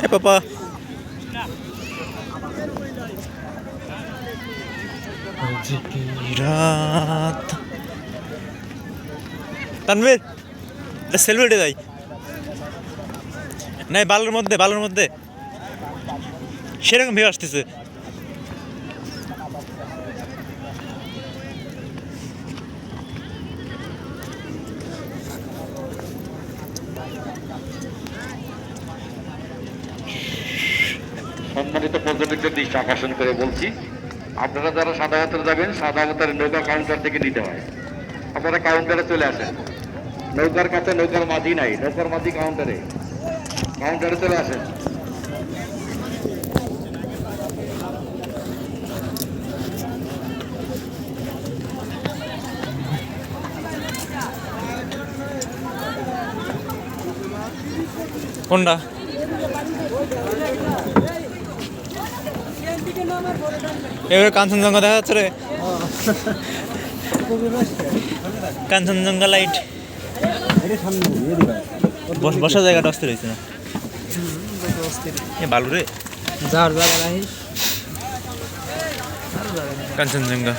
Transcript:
এ পাপা রাত তানভীর সেলফি উঠে যাই নাই বালুর মধ্যে সেরকম ভিউ আসতেছে সম্মানিত পর্যটকদের দৃষ্টি আকর্ষণ করে বলছি, আপনারা যারা সাদা আবতারে যাবেন, সাদা আবতারের নৌকা কাউন্টার থেকে নিতে হয়। আপনারা কাউন্টারে চলে আসেন। নৌকার কাছে নৌকার মাঝি নাই, নৌকার মাঝি কাউন্টারে চলে আসেন। কোনটা এবার কাঞ্চনজঙ্ঘা দেখা যাচ্ছে রে কাঞ্চনজঙ্ঘা লাইট বসার জায়গাটা অস্থির হয়েছে না বালু রে কাঞ্চনজঙ্ঘা